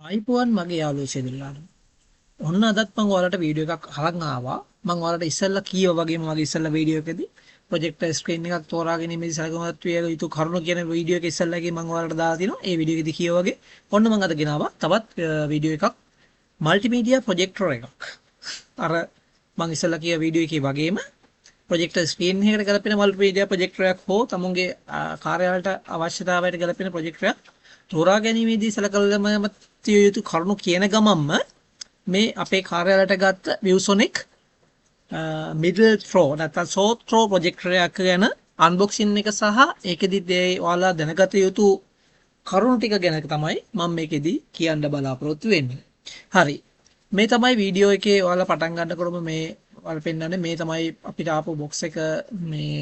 ආයිපුවන් මගේ යාළුවෝ ඉස්සෙල්ලාට. ඔන්න අදත් මම ඔයාලට වීඩියෝ එකක් අරන් ආවා. මම ඔයාලට ඉස්සෙල්ලා කීවා වගේම මගේ ඉස්සෙල්ලා වීඩියෝ එකදී ප්‍රොජෙක්ටර් ස්ක්‍රීන් එකක් තෝරා ගැනීමේදී සැලකුමත් විය යුතු කරුණු කියන වීඩියෝ එක ඉස්සෙල්ලා එකේ මම ඔයාලට දාලා තිනවා. ඒ වීඩියෝ එකදී කීවා වගේ ඔන්න මම අද ගෙනාවා තවත් වීඩියෝ එකක් මල්ටිමීඩියා ප්‍රොජෙක්ටර් එකක්. අර මම ඉස්සෙල්ලා කිය වීඩියෝ එකේ වගේම ප්‍රොජෙක්ටර් ස්ක්‍රීන් එකකට ගැලපෙන මල්ටිමීඩියා ප්‍රොජෙක්ටර් එකක් හෝ තමුන්ගේ කාර්යාලයට අවශ්‍යතාවයට ගැලපෙන ප්‍රොජෙක්ටර් එකක් තෝරා ගැනීමේදී සැලකලම තිය යුතු කරුණු කියන ගමන්ම මේ අපේ කාර්යාලයට ගත්ත විව්සොනික් මිඩල් ත්‍රෝ නැත්නම් ෂෝට් ත්‍රෝ ප්‍රොජෙක්ටර් එකක් ගැන අන්බොක්සින් එක සහ ඒකෙදි ඔයාලා දැනගත යුතු කරුණු ටික ගැන තමයි මම මේකෙදි කියන්න බලාපොරොත්තු වෙන්නේ. හරි. මේ තමයි වීඩියෝ එකේ ඔයාලා පටන් ගන්නකොටම මේ ඔයාලා පෙන්නන්නේ මේ තමයි අපිට ආපු බොක්ස් එක මේ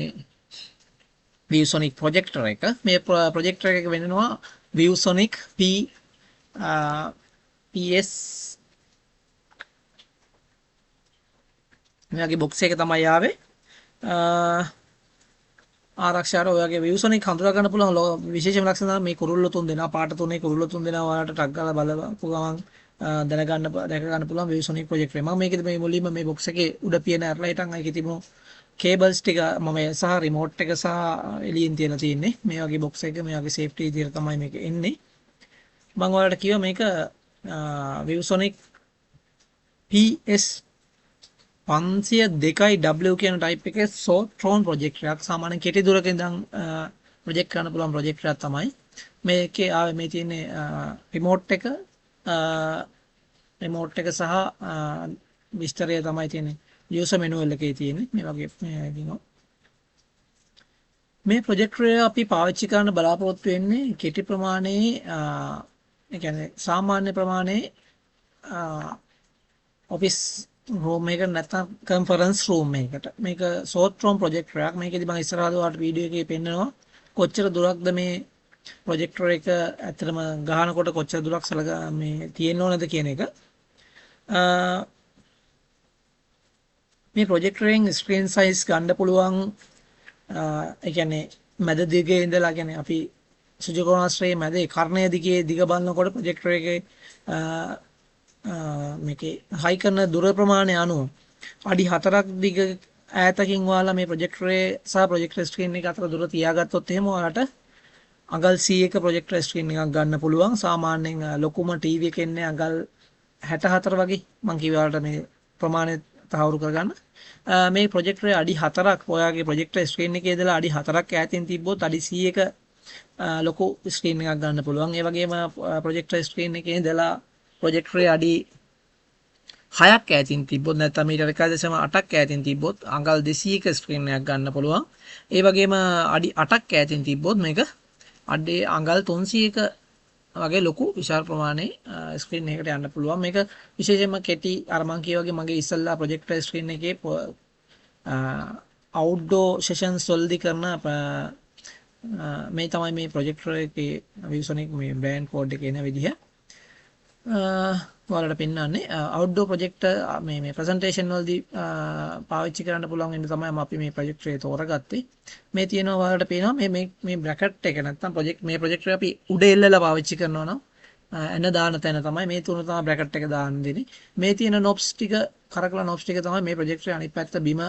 ViewSonic ප්‍රොජෙක්ටර් එක. මේ ප්‍රොජෙක්ටර් එක වෙන්නනවා ViewSonic PS මෙයාගේ බොක්ස් එක තමයි ආවේ. ආරක්ෂාවට ඔයගේ ViewSonic හඳුනා ගන්න පුළුවන් විශේෂම ලක්ෂණ තමයි මේ කුරුල්ල තුන් දෙනා පාට තුනේ කුරුල්ල තුන් දෙනා ඔයාලට ටක් ගාලා බලපු ගමන් දැක ගන්න පුළුවන් ViewSonic ප්‍රොජෙක්ටර් එක. මම මේකෙදි මේ මුලින්ම මේ බොක්ස් එකේ උඩ පියන ඇරලා හිටන් ඒකේ තිබුණු කේබල්ස් ටික මම සහ රිමෝට් එක සහ එළියෙන් තියලා තියෙන්නේ. මේ වගේ බොක්ස් එක මේ වගේ සේෆ්ටි විදියට තමයි මේක එන්නේ. මම ඔයාලට කිව්වා මේක ViewSonic PS 502W කියන ටයිප් එකේ සෝට්‍රෝන් ප්‍රොජෙක්ටර් එකක්. සාමාන්‍යයෙන් කෙටි දුරක ඉඳන් ප්‍රොජෙක්ට් කරන්න පුළුවන් ප්‍රොජෙක්ටර් එකක් තමයි. මේකේ ආවේ මේ තියෙන්නේ රිමෝට් එක සහ විස්තරය තමයි තියෙන්නේ. යූසර් මැනුවල් එකේ තියෙන්නේ මේ වගේ දිනෝ. මේ ප්‍රොජෙක්ටර් එක අපි පාවිච්චි කරන්න බලාපොරොත්තු වෙන්නේ කෙටි ප්‍රමාණයේ ඒ කියන්නේ සාමාන්‍ය ප්‍රමාණයේ ඔෆිස් රූම් එක නැත්නම් කන්ෆරන්ස් රූම් එකකට. මේක ෂෝට් රූම් ප්‍රොජෙක්ටර් එකක්. මේකෙදි මම ඉස්සරහට ඔයාලට වීඩියෝ එකේ පෙන්නනවා කොච්චර දුරක්ද මේ ප්‍රොජෙක්ටර් එක ඇත්තටම ගහනකොට කොච්චර දුරක් මේ තියෙන්න ඕනද කියන එක. මේ ප්‍රොජෙක්ටරෙන් ස්ක්‍රීන් සයිස් ගන්න පුළුවන් ඒ කියන්නේ මැද දිගේ ඉඳලා කියන්නේ අපි සුජකෝණාශ්‍රයේ මැද කර්ණය දිගේ දිග බලනකොට ප්‍රොජෙක්ටර් එකේ මේකේ හයි කරන දුර ප්‍රමාණය අනුව අඩි 4ක් දිග ඈතකින් ඔයාලා මේ ප්‍රොජෙක්ටරේ සහ ප්‍රොජෙක්ටර් ස්ක්‍රීන් එක අතර දුර තියාගත්තොත් එහෙම ඔයාලට අඟල් 100ක ප්‍රොජෙක්ටර් ස්ක්‍රීන් එකක් ගන්න පුළුවන්. සාමාන්‍යයෙන් ලොකුම ටීවී එකක් එන්නේ අඟල් 64 වගේ. මම කිව්වා ඔයාලට මේ ප්‍රමාණය තහවුරු කරගන්න. මේ ප්‍රොජෙක්ටරේ අඩි 4ක් ඔයාගේ ප්‍රොජෙක්ටර් ස්ක්‍රීන් එකේ ඉඳලා අඩි 4ක් ඈතින් තිබ්බොත් අඩි 100ක ලොකු ස්ක්‍රීන් එකක් ගන්න පුළුවන්. ඒ වගේම ප්‍රොජෙක්ටර් ස්ක්‍රීන් එකේ ඉඳලා ප්‍රොජෙක්ටරේ අඩි 6ක් ඈතින් තිබ්බොත් නැත්නම් මීටර 1.8ක් ඈතින් තිබ්බොත් අඟල් 200ක ස්ක්‍රීන් එකක් ගන්න පුළුවන්. ඒ වගේම අඩි 8ක් ඈතින් තිබ්බොත් මේක අඟල් 300ක වගේ ලොකු විශාල ප්‍රමාණයේ ස්ක්‍රීන් එකකට යන්න පුළුවන්. මේක විශේෂයෙන්ම කෙටි අර මම කිය වගේ මගේ ඉස්සල්ලා ප්‍රොජෙක්ටර් ස්ක්‍රීන් එකේ අවුට්ඩෝර් සෙෂන්ස් වලදී කරන මේ තමයි මේ ප්‍රොජෙක්ටර් එකේ ViewSonic මේ බ්‍රෑන්ඩ් කෝඩ් එකේ එන විදිහ. ඔයාලට පෙන්නන්නේ අවුට්ඩෝර් ප්‍රොජෙක්ටර් මේ ප්‍රසන්ටේෂන් වලදී පාවිච්චි කරන්න පුළුවන් වෙන තමයි අපි මේ ප්‍රොජෙක්ටර් එක තෝරගත්තේ. මේ තියෙනවා ඔයාලට පේනවා මේ බ්‍රැකට් එක නැත්තම් මේ ප්‍රොජෙක්ටර් අපි උඩ එල්ලලා පාවිච්චි කරනවා නම් එන දාන තැන තමයි මේ තුන තමයි බ්‍රැකට් එක දාන්න දෙන්නේ. මේ තියෙන නොබ්ස් ටික කරකලා නොබ්ස් ටික තමයි මේ ප්‍රොජෙක්ටරේ අනිත් පැත්ත බිම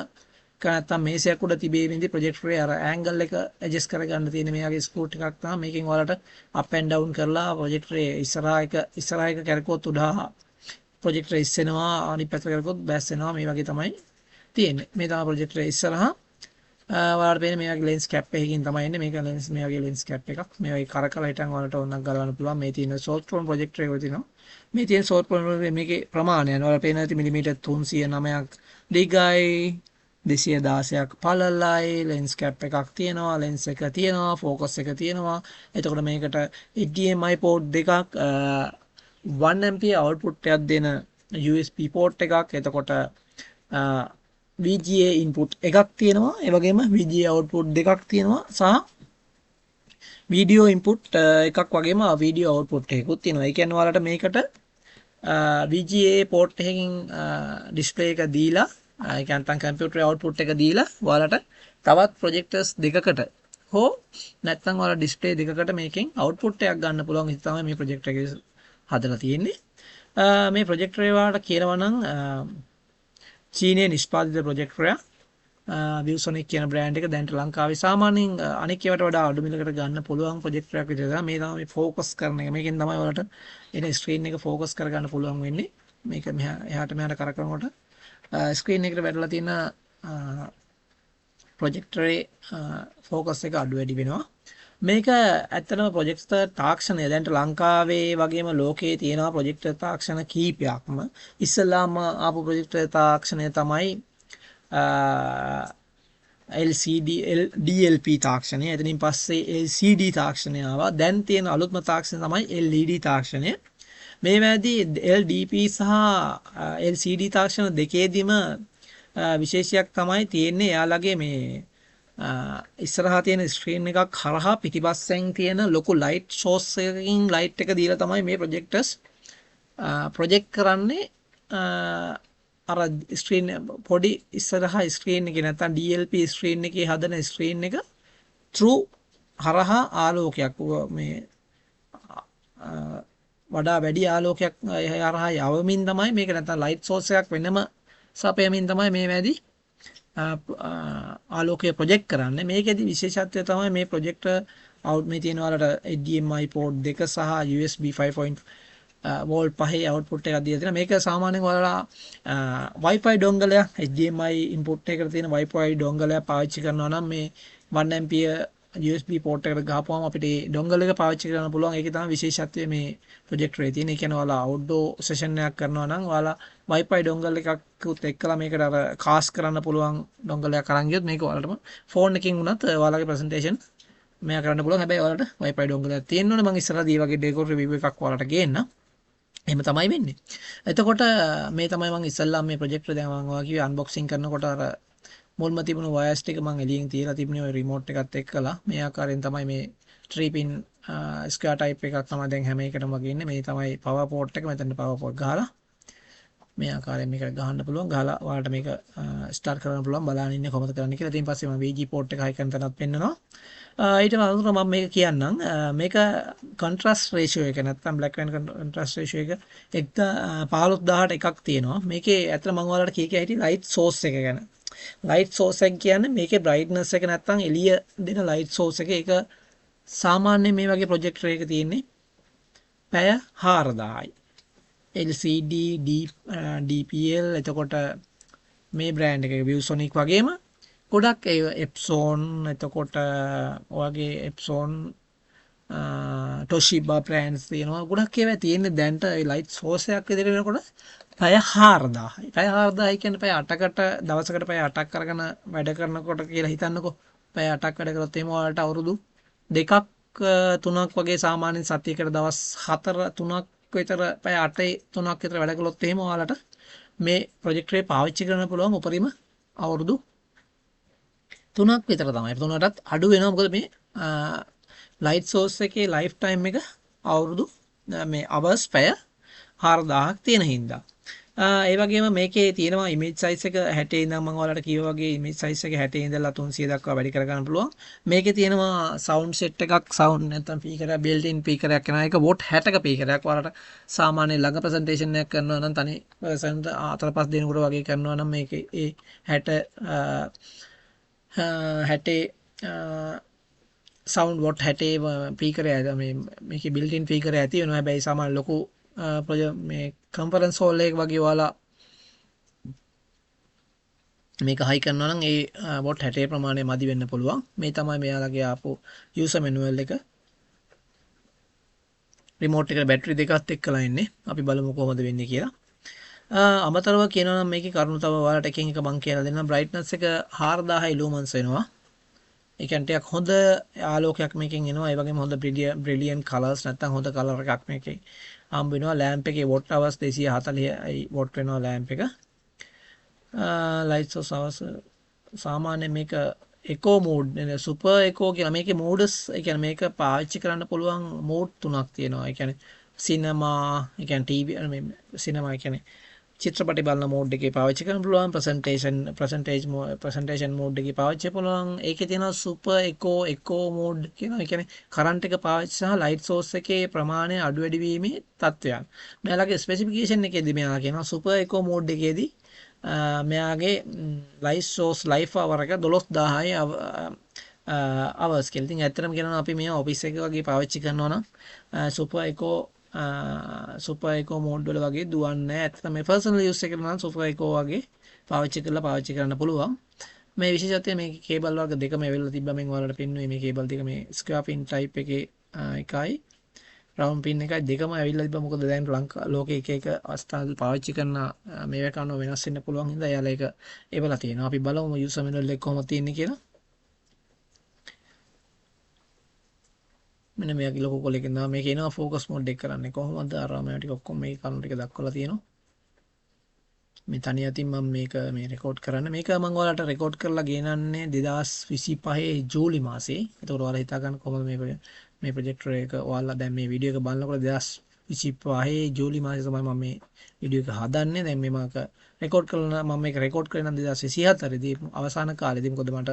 නැත්තම් මේසයක් උඩ තිබෙමින්දී ප්‍රොජෙක්ටරේ අර ඇන්ගල් එක ඇඩ්ජස්ට් කරගන්න තියෙන මේ වගේ ස්ක්‍රූ ටිකක් තමයි මේකෙන් ඔයාලට අප් ඇන්ඩ් ඩවුන් කරලා ප්‍රොජෙක්ටරේ ඉස්සරහා එක කරකවුවොත් උඩහා ප්‍රොජෙක්ටර් ඉස්සෙනවා අනිත් පැත්තට කරකවුවොත් බැස්සෙනවා මේ වගේ තමයි තියෙන්නේ. මේ තමයි ප්‍රොජෙක්ටරේ ඉස්සරහා ඔයාලට පේන්නේ මේ වගේ ලෙන්ස් කැප් එකකින් තමයි එන්නේ. මේක ලෙන්ස් මේ වගේ ලෙන්ස් කැප් එකක්. මේ වගේ කරකලා හිටන් ඔයාලට ඕනක් ගලවන්න පුළුවන්. මේ තියෙන ෂෝට් ෆෝන් ප්‍රොජෙක්ටර් එක තියෙනවා. මේ තියෙන ෂෝට් ෆෝන් මේකේ ප්‍රමාණය ඔයාලට පේන ඇති මිලිමීටර් 309ක් දිගයි 216ක් පළලයි. ලෙන්ස් කැප් එකක් තියෙනවා. ලෙන්ස් එක තියෙනවා. ෆෝකස් එක තියෙනවා. එතකොට මේකට HDMI පෝට් දෙකක් 1 ampere output එකක් දෙන USB port එකක්. එතකොට VGA input එකක් තියෙනවා. ඒ වගේම VGA output දෙකක් තියෙනවා සහ video input එකක් වගේම video output එකකුත් තියෙනවා. ඒ කියන්නේ ඔයාලට මේකට VGA port එකකින් display එක දීලා ඒ කියන්නේ computer output එක දීලා ඔයාලට තවත් projectors දෙකකට හෝ නැත්නම් ඔයාලා display දෙකකට මේකෙන් output එකක් ගන්න පුළුවන්. ඒක තමයි මේ projector එකේ හදලා තියෙන්නේ. මේ ප්‍රොජෙක්ටරේ වාට කියනවා නම් චීනයේ නිෂ්පාදිත ප්‍රොජෙක්ටරයක්. විව්සොනික් කියන බ්‍රෑන්ඩ් එක දැන්ට ලංකාවේ සාමාන්‍යයෙන් අනෙක් ඒවාට වඩා අඩු මිලකට ගන්න පුළුවන් ප්‍රොජෙක්ටරයක් විදිහට තමයි මේ තමයි ફોකස් කරන එක. මේකෙන් තමයි ඔයාලට එන ස්ක්‍රීන් එක ફોකස් කරගන්න පුළුවන් වෙන්නේ. මේක එහාට මෙහාට කරකවනකොට ස්ක්‍රීන් එකට වැටලා තියෙන ප්‍රොජෙක්ටරේ ફોකස් එක අඩු වැඩි වෙනවා. මේක ඇත්තටම ප්‍රොජෙක්ටර් තාක්ෂණය දැන්ට ලංකාවේ වගේම ලෝකයේ තියෙනවා ප්‍රොජෙක්ටර් තාක්ෂණ කීපයක්ම. ඉස්සෙල්ලාම ආපු ප්‍රොජෙක්ටර් තාක්ෂණය තමයි LCD DLP තාක්ෂණය. එතනින් පස්සේ LCD තාක්ෂණය ආවා. දැන් තියෙන අලුත්ම තාක්ෂණය තමයි LED තාක්ෂණය. මේ වැදී LDP සහ LCD තාක්ෂණ දෙකේදීම විශේෂයක් තමයි තියෙන්නේ එයාලගේ මේ ඉස්සරහා තියෙන ස්ක්‍රීන් එකක් හරහා පිටිපස්සෙන් තියෙන ලොකු ලයිට් සෝස් එකකින් ලයිට් එක දීලා තමයි මේ ප්‍රොජෙක්ටර්ස් ප්‍රොජෙක්ට් කරන්නේ. අර ස්ක්‍රීන් පොඩි ඉස්සරහා ස්ක්‍රීන් එකේ නැත්නම් DLP ස්ක්‍රීන් එකේ හදන ස්ක්‍රීන් එක through හරහා ආලෝකයක් මේ වඩා වැඩි ආලෝකයක් හරහා යවමින් තමයි මේක නැත්නම් ලයිට් සෝස් එකක් වෙනම සපයමින් තමයි මේ වැඩි ආලෝකය ප්‍රොජෙක්ට් කරන්නේ. මේකෙදි විශේෂත්වය තමයි මේ ප්‍රොජෙක්ටර් අවුට් මේ තියෙන වලට HDMI port 2 සහ USB 5.0 වෝල්ට් 5 අවුට්පුට් එකක් දීලා තියෙනවා. මේක සාමාන්‍යයෙන් ඔයාලා Wi-Fi dongle එක HDMI input එකට තියෙන Wi-Fi dongle එක පාවිච්චි කරනවා නම් මේ 1 ampere USB port එකට ගහපුවම අපිට මේ dongle එක පාවිච්චි කරන්න පුළුවන්. ඒකේ තමයි විශේෂත්වය මේ ප්‍රොජෙක්ටරේ තියෙන. ඒ කියන්නේ ඔයාලා outdoor session එකක් කරනවා නම් ඔයාලා Wi-Fi dongle එකකුත් එක්කලා මේකට අර cast කරන්න පුළුවන් dongle එකක් අරන් ගියොත් මේක ඔයාලටම phone එකකින් වුණත් ඔයාලගේ presentation මෙයා කරන්න පුළුවන්. හැබැයි ඔයාලට Wi-Fi dongle එකක් තියෙන්න ඕනේ. මම ඉස්සරහදී මේ වගේ decor review එකක් ඔයාලට ගේන්නම්. එහෙම තමයි වෙන්නේ. එතකොට මේ තමයි මම ඉස්සල්ලාම මේ ප්‍රොජෙක්ටර් දැන් මම ඔයා කිව්වේ අන්බොක්සින් කරනකොට අර මුල්ම තිබුණු වයර්ස් ටික මම එළියෙන් තියලා තිබුණේ ඔය රිමෝට් එකත් එක්කලා. මේ ආකාරයෙන් තමයි මේ 3 pin ස්ක්වයර් ටයිප් එකක් තමයි දැන් හැම එකටම වගේ ඉන්නේ. මේ තමයි පවර් පෝට් එක. මෙතන පවර් පෝට් ගහලා මේ ආකාරයෙන් මේක ගහන්න පුළුවන්. ගහලා ඔයාලට මේක ස්ටාර්ට් කරන්න පුළුවන්. බලන්න ඉන්නේ කොහොමද කරන්න කියලා. ඊට පස්සේ මම VG පෝට් එක හයි කරන තැනත් පෙන්නනවා. ඊට පස්සේ මම මේක කියන්නම්. මේක කොන්ට්‍රාස්ට් රේෂියෝ එක නැත්නම් බ්ලැක් ඇන්ඩ් කොන්ට්‍රාස්ට් රේෂියෝ එක 15000ට එකක් තියෙනවා. මේකේ ඇත්තට මම ඔයාලට කිය හිටියේ ලයිට් සෝස් එක ගැන. ලයිට් සෝස් එක කියන්නේ මේකේ බ්‍රයිට්නස් එක නැත්නම් එළිය දෙන ලයිට් සෝස් එක. ඒක සාමාන්‍යයෙන් මේ වගේ ප්‍රොජෙක්ටර් එක තියෙන්නේ පැය 4000යි. LCD DPL එතකොට මේ බ්‍රෑන්ඩ් එකේ විව්සොනික් වගේම ගොඩක් ඒ Epson එතකොට ඔයගේ Epson Toshiba brands තියෙනවා. ගොඩක් ඒවා තියෙන්නේ දැන්ට ඒ ලයිට් සෝස් එකක් විදිහට වෙනකොට පැය 4000යි. පැය 4000යි කියන්නේ පැය 8කට දවසකට පැය 8ක් අරගෙන වැඩ කරනකොට කියලා හිතන්නකෝ. පැය 8ක් වැඩ කරොත් එහෙම ඔයාලට අවුරුදු 2ක් 3ක් වගේ සාමාන්‍යයෙන් සතියකට දවස් 4 3ක් විතර පැය 8 3ක් විතර වැඩ කළොත් එහෙම ඔයාලට මේ ප්‍රොජෙක්ටරේ පාවිච්චි කරන්න පුළුවන් උපරිම අවුරුදු 3ක් විතර තමයි. 3කටත් අඩු වෙනවා. මොකද මේ ලයිට් සෝස් එකේ ලයිෆ් ටයිම් එක අවුරුදු මේ අවර්ස් පැය 4000ක් තියෙන හින්දා. ඒ වගේම මේකේ තියෙනවා ඉමේජ් සයිස් එක 60 ඉඳන් මම ඔයාලට කිව්වා වගේ ඉමේජ් සයිස් එක 60 ඉඳලා 300 දක්වා වැඩි කර ගන්න පුළුවන්. මේකේ තියෙනවා සවුන්ඩ් සෙට් එකක් සවුන්ඩ් නැත්නම් ස්පීකර් එක බිල්ට් ඉන් ස්පීකර් එකක් එනවා. ඒක වොට් 60ක ස්පීකරයක්. ඔයාලට සාමාන්‍ය ළඟ ප්‍රසන්ටේෂන් එකක් කරනවා නම් තනි පර්සන්ට් 4-5 දෙනෙකුට වගේ කරනවා නම් මේකේ ඒ 60 සවුන්ඩ් වොට් 60 ස්පීකර් එක මේ මේකේ බිල්ට් ඉන් ස්පීකර් එක ඇති වෙනවා. හැබැයි සාමාන්‍ය ලොකු මේ කන්ෆරන්ස් හෝල් එක වගේ ඔයාලා මේක හයි කරනවා නම් ඒ වොට් 60 ප්‍රමාණය මදි වෙන්න පුළුවන්. මේ තමයි මෙයාලගේ ආපු යූසර් මැනුවල් එක. රිමෝට් එකට බැටරි දෙකත් එක්කලා ඉන්නේ. අපි බලමු කොහොමද වෙන්නේ කියලා. අමතරව කියනවා නම් මේකේ කරුණු තව ඔයාලට එකෙන් එක මම කියලා දෙන්නම්. බ්‍රයිට්නස් එක 4000 ලූමන්ස් වෙනවා. ඒ කියන්නේ ටිකක් හොඳ ආලෝකයක් මේකෙන් එනවා. ඒ වගේම හොඳ බ්‍රිලියන්ට් කලර්ස් නැත්නම් හොඳ කලර් එකක් මේකේ හම්බ වෙනවා. ලෑම්ප් එකේ වොට් අවර්ස් 240යි වොට් වෙනවා ලෑම්ප් එක. ලයිට් සෝස් අවර්ස් සාමාන්‍ය මේක එකෝ මෝඩ් සුපර් එකෝ කියලා මේකේ මෝඩ්ස් ඒ කියන්නේ මේක පාවිච්චි කරන්න පුළුවන් මෝඩ් තුනක් තියෙනවා. ඒ කියන්නේ සිනමා, ඒ කියන්නේ ටීවී මේ සිනමා ඒ කියන්නේ චිත්‍රපටි බලන මෝඩ් එකේ පාවිච්චි කරන්න පුළුවන්. ප්‍රසන්ටේෂන් මෝඩ් එකේ පාවිච්චි පුළුවන්. ඒකේ තියෙනවා සුපර් එකෝ මෝඩ් කියනවා. ඒ කියන්නේ කරන්ට් එක පාවිච්චි සහ ලයිට් සෝස් එකේ ප්‍රමාණය අඩු වැඩි වීමේ තත්ත්වයන්. මෙයාලගේ ස්පෙસિෆිකේෂන් එකේදී මෙයා කියනවා සුපර් එකෝ මෝඩ් එකේදී මෙයාගේ ලයිට් සෝස් ලයිෆ් අවර් එක 12000යි අවර්ස් කියලා. ඉතින් ඇත්තටම කියනවා අපි මේ ඔෆිස් එක වගේ පාවිච්චි කරනවා නම් සුපර් එකෝ මෝඩ් වල වගේ දුවන්නේ නැහැ. ඇත්තටම මේ පර්සනල් යූස් එකකට නම් සුපර් එකෝ වගේ පාවිච්චි කරන්න පුළුවන්. මේ විශේෂත්වය මේ කේබල් වර්ග දෙකම ඇවිල්ලා තිබ්බා. මම ඔයාලට පෙන්නුවේ මේ කේබල් දෙක මේ ස්ක්වෙයාර් පින් ටයිප් එකේ එකයි රවුන්ඩ් පින් එකයි දෙකම ඇවිල්ලා තිබ්බා. මොකද දැන් ලෝකේ එක අවස්ථාවල පාවිච්චි කරන මේවා කරන වෙනස් වෙන්න පුළුවන් හින්දා එයාලා ඒක ඒවලා තියෙනවා. අපි බලමු යූසර් මැනුවල් එක කොහොමද තියෙන්නේ කියලා. මෙන්න මේකේ ලොකු කොලකින් තමයි මේක එනවා ફોකස් මෝඩ් එක කරන්නේ කොහොමද ආරාමයට ටික ඔක්කොම මේ කරුණු ටික දක්වලා තියෙනවා. මේ තනිය අතින් මම මේක මේ රෙකෝඩ් කරන්න. මේක මම ඔයාලට රෙකෝඩ් කරලා ගෙනන්නේ 2025 ජූලි මාසේ. ඒතකොට ඔයාලා හිතා ගන්න කොහොමද මේ ප්‍රොජෙක්ටර් එක ඔයාලා දැන් මේ වීඩියෝ එක බලනකොට 2025 ජූලි මාසේ තමයි මම මේ වීඩියෝ එක හදන්නේ. දැන් මේක රෙකෝඩ් කරලා මම මේක රෙකෝඩ් කරේ නම් 2024 දී අවසාන කාලේදී. මොකද මට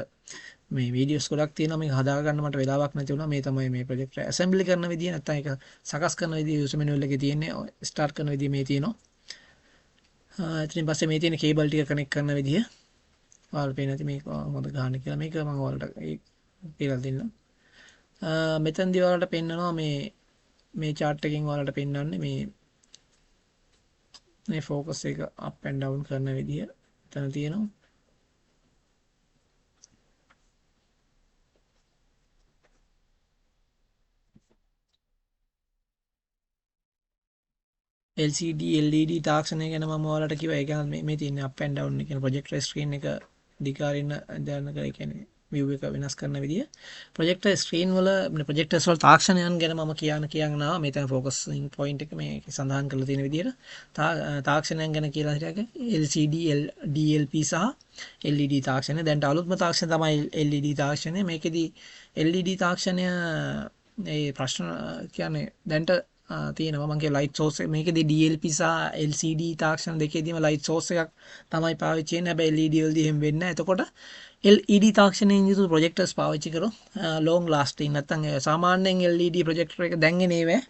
මේ වීඩියෝස් ගොඩක් තියෙනවා. මේක හදා ගන්න මට වෙලාවක් නැති වුණා. මේ තමයි මේ ප්‍රොජෙක්ටර් ඇසෙම්බලි කරන විදිය නැත්නම් ඒක සකස් කරන විදිය යූසර් මැනුවල් එකේ තියෙන්නේ. ස්ටාර්ට් කරන විදිය මේ තියෙනවා. ඉතින් පස්සේ මේ තියෙන කේබල් ටික කනෙක්ට් කරන විදිය ඔයාලට පේන නැති මේක මොකද ගන්න කියලා. මේක මම ඔයාලට කියලා දෙන්නම්. මෙතනදී ඔයාලට පෙන්නනවා මේ chart එකකින් ඔයාලට පෙන්වන්නේ මේ focus එක up and down කරන විදිය එතන තියෙනවා. LCD LED තාක්ෂණය ගැන මම ඔයාලට කිව්වා. ඒ කියන්නේ මේ තියෙන up and down කියන ප්‍රොජෙක්ටර් ස්ක්‍රීන් එක දිගාරින්න දැනගන්න ඒ කියන්නේ view එක වෙනස් කරන විදිය. ප්‍රොජෙක්ටර් ස්ක්‍රීන් වල ප්‍රොජෙක්ටර්ස් වල තාක්ෂණයන් ගැන මම කියනවා. මේ තමයි ફોකසින් පොයින්ට් එක මේ සඳහන් කරලා තියෙන විදියට. තාක්ෂණයන් ගැන කියලා හිටියක LCD DLP සහ LED තාක්ෂණය. දැන් අලුත්ම තාක්ෂණය තමයි LED තාක්ෂණය. මේකෙදි LED තාක්ෂණය ඒ ප්‍රශ්න කියන්නේ දැන්ට තියෙනවා. මම කිය ලයිට් සෝස් එක මේකෙදි DLP සහ LCD තාක්ෂණ දෙකේදීම ලයිට් සෝස් එකක් තමයි පාවිච්චි වෙන්නේ. හැබැයි LED වලදී එහෙම වෙන්නේ නැහැ. එතකොට LED තාක්ෂණයෙන් යුතු ප්‍රොජෙක්ටර්ස් පාවිච්චි කරොත් long lasting නැත්නම් සාමාන්‍යයෙන් LED ප්‍රොජෙක්ටර් එක දැන් එන්නේ වේ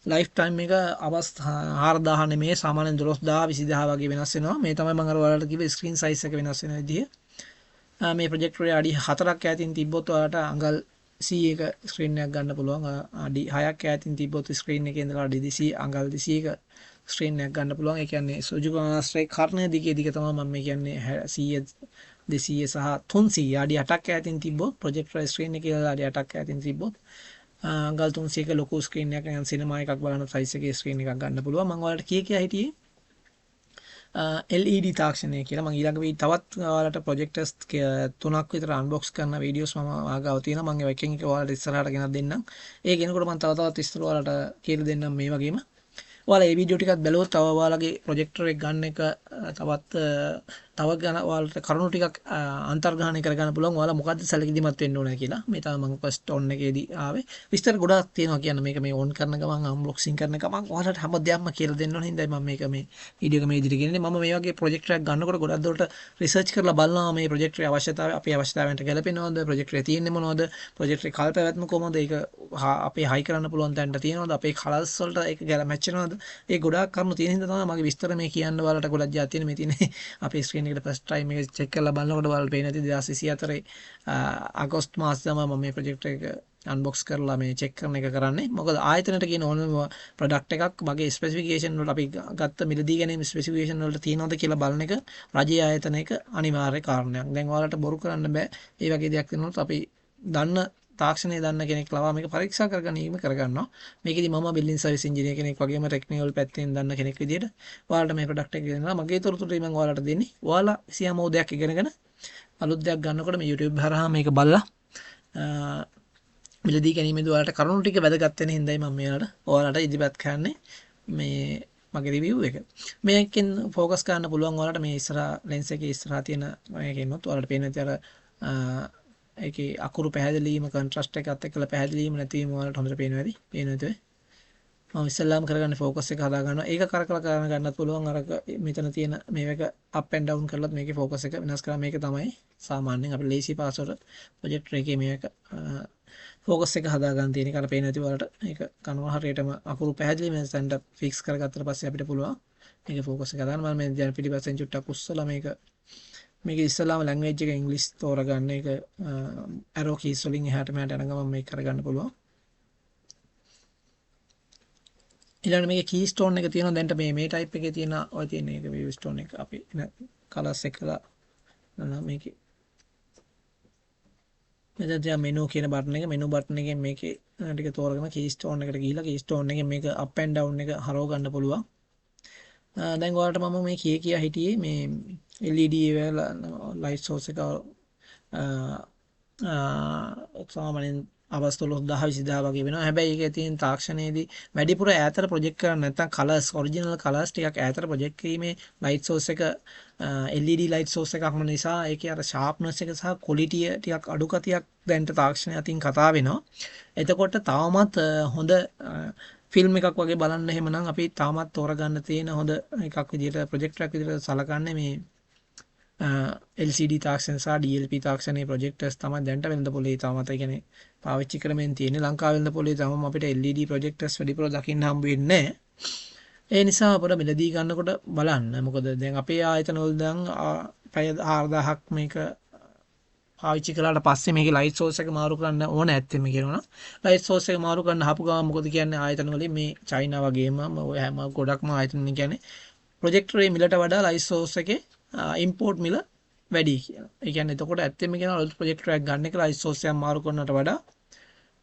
ලයිෆ් ටයිම් එක අවස්ථා 4000 නෙමෙයි සාමාන්‍යයෙන් 12000 20000 වගේ වෙනස් වෙනවා. මේ තමයි මම අර ඔයාලට කිව්වේ ස්ක්‍රීන් සයිස් එක වෙනස් වෙන විදිය. මේ ප්‍රොජෙක්ටරේ අඩි 4ක් ඈතින් තිබ්බොත් ඔයාලට අඟල් C එක ස්ක්‍රීන් එකක් ගන්න පුළුවන්. අඩි 6ක් ඈතින් තිබ්බොත් ස්ක්‍රීන් එකේ ඉඳලා අඩි 200 අඟල් 200ක ස්ක්‍රීන් එකක් ගන්න පුළුවන්. ඒ කියන්නේ සුජුකාස්ත්‍රේ කර්ණය දිගේ තමයි මම මේ කියන්නේ 100 200 සහ 300 අඩි 8ක් ඈතින් තිබ්බොත් ප්‍රොජෙක්ටර් ස්ක්‍රීන් එකේ අඩි 8ක් ඈතින් තිබ්බොත් අඟල් 300ක ලොකු ස්ක්‍රීන් එකක් නිකන් සිනමා එකක් බලන සයිස් එකේ ස්ක්‍රීන් එකක් ගන්න පුළුවන්. මම ඔයාලට කියා හිටියේ LED තාක්ෂණය කියලා. මම ඊළඟ තවත් ඔයාලට ප්‍රොජෙක්ටර්ස් 3ක් විතර අන්බොක්ස් කරන වීඩියෝස් මම ආගාව තියෙනවා. මම එකෙන් එක ඔයාලට ඉස්සරහට ගෙනත් දෙන්නම්. ඒ ගෙනකොට මම තවත් විස්තර ඔයාලට කියලා දෙන්නම් මේ වගේම. ඔයාලා මේ වීඩියෝ ටිකක් බැලුවොත් තව ඔයාලගේ ප්‍රොජෙක්ටර් එක ගන්න එක තව ගන්න ඔයාලට කරුණු ටිකක් අන්තර්ග්‍රහණය කරගන්න පුළුවන්. ඔයාලා මොකද්ද සැලකිලිමත් වෙන්න ඕන කියලා. මේ තමයි මම ෆස්ට් ඔන් එකේදී ආවේ. විස්තර ගොඩාක් තියෙනවා කියන්න මේක මේ ඔන් කරන ගමන් අන්බොක්සින් කරන ගමන් ඔයාලට හැමදේම කියලා දෙන්න ඕන හින්දායි මම මේක මේ වීඩියෝ එක මේ විදිහට ගෙනන්නේ. මම මේ වගේ ප්‍රොජෙක්ටර් එකක් ගන්නකොට ගොඩක් දුරට රිසර්ච් කරලා බලනවා මේ ප්‍රොජෙක්ටරේ අවශ්‍යතාවය අපේ අවශ්‍යතාවයන්ට ගැලපෙනවද, ප්‍රොජෙක්ටරේ තියෙන්නේ මොනවද, ප්‍රොජෙක්ටරේ කල් පැවැත්ම කොහොමද, ඒක අපේ හයි කරන්න පුළුවන් තැනට තියෙනවද, අපේ කලර්ස් වලට ඒක මැච් වෙනවද, ඒ ගොඩාක් කරුණු තියෙන හින්දා තමයි මගේ විස්තර මේ කියන්න ඔයාලට ගොඩක් ජාති තියෙන මේ තියෙන්නේ අපේ ස්ක්‍රීන් එකට ෆස්ට් ටයිම් එක චෙක් කරලා බලනකොට ඔයාලට පේන ඇති 2024 අගෝස්තු මාසයේ තමයි මම මේ ප්‍රොජෙක්ටර් එක අන්බොක්ස් කරලා මේ චෙක් කරන එක කරන්නේ. මොකද ආයතනයට කියන ඕනම ප්‍රොඩක්ට් එකක් මගේ ස්පෙસિෆිකේෂන් වලට අපි ගත්ත මිලදී ගැනීම ස්පෙસિෆිකේෂන් වලට තියෙනවද කියලා බලන එක රජයේ ආයතනයක අනිවාර්ය කාරණයක්. දැන් ඔයාලට බොරු කරන්න බෑ. මේ වගේ දෙයක් වෙනොත් අපි දන්න තාක්ෂණය දන්න කෙනෙක් ලවා මේක පරීක්ෂා කරගැනීම කරගන්නවා. මේකෙදි මම බිල්ඩින් සර්විස් ඉංජිනේර කෙනෙක් වගේම ටෙක්නිකල් පැත්තෙන් දන්න කෙනෙක් විදියට ඔයාලට මේ ප්‍රොඩක්ට් එක දෙනවා. මගේ තොරතුරු මම ඔයාලට දෙන්නේ. ඔයාලා සියම දෙයක් ඉගෙනගෙන අලුත් දෙයක් ගන්නකොට මේ YouTube හරහා මේක බලලා මිලදී ගැනීමේදී ඔයාලට කරුණු ටික වැදගත් වෙන හින්දායි මම ඔයාලට ඉදිරිපත් කරන්නේ මේ මගේ රිවිව් එක. මේකෙන් ફોකස් කරන්න පුළුවන් ඔයාලට මේ ඉස්සරහා ලෙන්ස් එකේ ඉස්සරහා තියෙන මේකෙන්නොත් ඔයාලට පේන විදියට ඒකේ අකුරු පැහැදිලිවීම කොන්ට්‍රාස්ට් එකත් එක්කලා පැහැදිලිවීම නැතිවීම ඔයාලට හොඳට පේනවා ඇති. පේනවද? මම ඉස්සෙල්ලාම කරගන්න ෆෝකස් එක හදා ගන්නවා. ඒක කරකලා කරන්න ගන්නත් පුළුවන්. අර මෙතන තියෙන මේක අප් ඇන්ඩ් ඩවුන් කරලත් මේකේ ෆෝකස් එක වෙනස් කරා. මේක තමයි සාමාන්‍යයෙන් අපේ ලේසි පාස්වර්ඩ් ප්‍රොජෙක්ටර් එකේ මේක ෆෝකස් එක හදා ගන්න තියෙන එක. අර පේන ඇති වලට ඒක කනවා හරියටම අකුරු පැහැදිලි මේ සෙන්ඩ් ෆික්ස් කරගත්තට පස්සේ අපිට පුළුවන් මේක ෆෝකස් එක හදාගන්න. මම මේ දැන් පිටිපස්සෙන් චුට්ටක් උස්සලා මේක ඉස්සලාම ලැන්ග්වේජ් එක ඉංග්‍රීසි තෝරගන්න එක ඇරෝ කීස් වලින් එහාට මෙහාට යන ගමන් මේක කරගන්න පුළුවන්. ඊළඟට මේකේ කී ස්ටෝන් එක තියෙනවා. දැන්ට මේ ටයිප් එකේ තියෙන ඔය තියෙන එක view ස්ටෝන් එක අපි කලර්ස් එකලා නම මේකේ මෙතන තියෙන මෙනු කියන බටන් එක මෙනු බටන් එකෙන් මේකේ ටික තෝරගෙන කී ස්ටෝන් එකට ගිහිල්ලා කී ස්ටෝන් එකෙන් මේක අප් ඇන්ඩ් ඩවුන් එක හරව ගන්න පුළුවන්. දැන් ඔයාලට මම මේ කියා හිටියේ මේ LED වල ලයිට් සෝස් එක සාමාන්‍යයෙන් අවස්ථාවල 10-20 වගේ වෙනවා. හැබැයි ඒකේ තියෙන තාක්ෂණයේදී වැඩිපුර ඈතට ප්‍රොජෙක්ට් කරන්න නැත්නම් කලර්ස් ඔරිජිනල් කලර්ස් ටිකක් ඈතට ප්‍රොජෙක්ට් කිරීමේ ලයිට් සෝස් එක LED ලයිට් සෝස් එකක් වුණ නිසා ඒකේ අර ෂාප්නස් එක සහ ක්වොලිටි ටිකක් අඩු ගතියක් දැන්ට තාක්ෂණය අතින් කතා වෙනවා. එතකොට තවමත් හොඳ ෆිල්ම් එකක් වගේ බලන්න එහෙමනම් අපි තාමත් තෝරගන්න තියෙන හොඳ එකක් විදිහට ප්‍රොජෙක්ටර් එකක් විදිහට සලකන්නේ මේ LCD තාක්ෂණ සහ DLP තාක්ෂණයේ ප්‍රොජෙක්ටර්ස් තමයි දැන්ට වෙළඳ පොලේ තාමත් ඒ කියන්නේ පාවිච්චි කරමින් තියෙන්නේ. ලංකාවේ වෙළඳ පොලේ තාම අපිට LED ප්‍රොජෙක්ටර්ස් වැඩිපුර දකින්න හම්බ වෙන්නේ නැහැ. ඒ නිසා අපිට මිලදී ගන්නකොට බලන්න. මොකද දැන් අපේ ආයතන වල දැන් පැය 4000ක් මේක පාවිච්චි කළාට පස්සේ මේකේ ලයිට් සෝස් එක මාරු කරන්න ඕන ඇත්තෙම කියනවා. ලයිට් සෝස් එක මාරු කරන්න හපු ගමන් මොකද කියන්නේ ආයතන වලින් මේ චයිනා වගේම ඔය හැම ගොඩක්ම ආයතන කියන්නේ ප්‍රොජෙක්ටරේ මිලට වඩා ලයිට් සෝස් එකේ ඉම්පෝර්ට් මිල වැඩි කියලා. ඒ කියන්නේ එතකොට ඇත්තෙම කියනවා ලයිට් ප්‍රොජෙක්ටර් එකක් ගන්න එක ලයිට් සෝස් එකක් මාරු කරනවට වඩා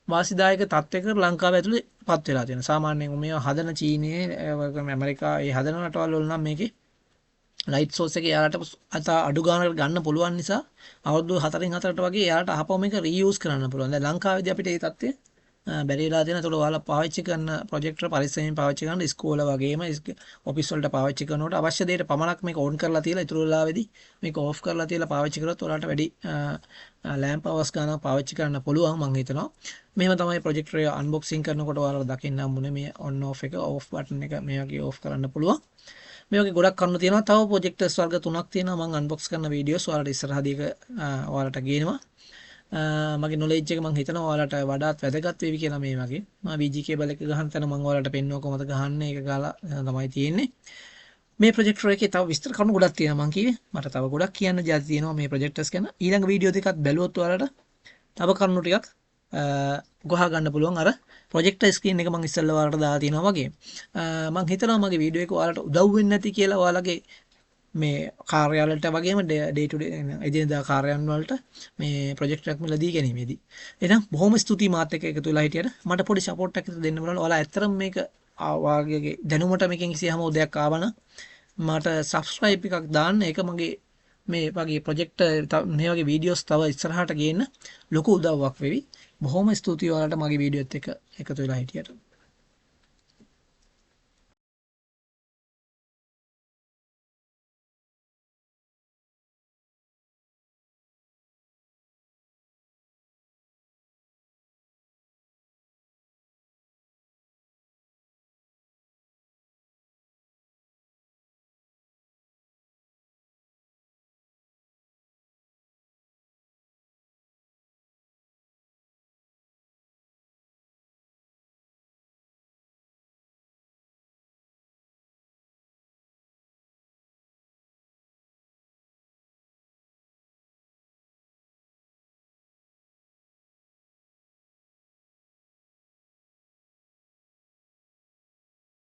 වාසිදායක තත්ත්වයකට ලංකාව ඇතුලේ පත් වෙලා තියෙනවා. සාමාන්‍යයෙන් මේ හදන චීනයේ ඇමරිකා ඒ හදන රටවල් වල නම් මේකේ ලයිට් සෝස් එක යාලට අත අඩු ගානකට ගන්න පුළුවන් නිසා අවුරුදු 4-4ට වගේ යාලට අහපුවම මේක රීයුස් කරන්න පුළුවන්. දැන් ලංකාවේදී අපිට මේ තත්ත්වය බැරි වෙලා තියෙනවා. ඒතකොට ඔයාලා පාවිච්චි කරන ප්‍රොජෙක්ටර් පරිස්සමෙන් පාවිච්චි කරන ඉස්කෝල වගේම ඔෆිස් වලට පාවිච්චි කරනකොට අවශ්‍ය දෙයට පමණක් මේක ඔන් කරලා තියලා ඊටු වෙලාවේදී මේක ඕෆ් කරලා තියලා පාවිච්චි කරොත් ඔයාලට වැඩි ලැම්ප් අවර්ස් ගන්න පාවිච්චි කරන්න පුළුවන් මම හිතනවා. මෙහෙම තමයි ප්‍රොජෙක්ටර් එක අන්බොක්සින් කරනකොට ඔයාලා දකින්න හම්බුනේ මේ ඔන් ඕෆ් එක ඕෆ් බටන් එක මේ වගේ ඕෆ් කරන්න පුළුවන්. මේ වගේ ගොඩක් කරුණු තියෙනවා. තව ප්‍රොජෙක්ටර්ස් වර්ග 3ක් තියෙනවා. මම අන්බොක්ස් කරන වීඩියෝස් ඔයාලට ඉස්සරහදී ඔයාලට ගේනවා. මගේ නොලෙජ් එක මම හිතනවා ඔයාලට වඩාත් වැදගත් වේවි කියලා මේ වගේ. මම VG කේබල් එක ගහන තැන මම ඔයාලට පෙන්වුවා කොහොමද ගහන්නේ. ඒක ගාලා තමයි තියෙන්නේ. මේ ප්‍රොජෙක්ටර් එකේ තව විස්තර කරුණු ගොඩක් තියෙනවා මම කිව්වේ. මට තව ගොඩක් කියන්න ජාති තියෙනවා මේ ප්‍රොජෙක්ටර්ස් ගැන. ඊළඟ වීඩියෝ දෙකත් බැලුවොත් ඔයාලට තව කරුණු ටිකක් ගොහා ගන්න පුළුවන්. අර ප්‍රොජෙක්ටර් ස්ක්‍රීන් එක මම ඉස්සෙල්ලා ඔයාලට දාලා තියෙනවා වගේ. මම හිතනවා මගේ වීඩියෝ එක ඔයාලට උදව් වෙන්නේ නැති කියලා ඔයාලගේ මේ කාර්යාලයට වගේම ඩේ ටු ඩේ එදිනෙදා කාර්යයන් වලට මේ ප්‍රොජෙක්ට් එකක් මිලදී ගැනීමේදී. එහෙනම් බොහොම ස්තුතියි මාත් එක්ක එකතු වෙලා හිටියට. මට පොඩි සපෝට් එකක් දෙන්න බලන්න. ඔයාලා ඇත්තටම මේක වාගේ දැනුමට මේකෙන් කිසි හැමෝදයක් ආවනම් මට සබ්ස්ක්‍රයිබ් එකක් දාන්න. ඒක මගේ මේ වගේ ප්‍රොජෙක්ට් මේ වගේ වීඩියෝස් තව ඉස්සරහට ගේන්න ලොකු උදව්වක් වෙවි. බොහොම ස්තුතියි ඔයාලට මගේ වීඩියෝත් එක්ක එකතු වෙලා හිටියට.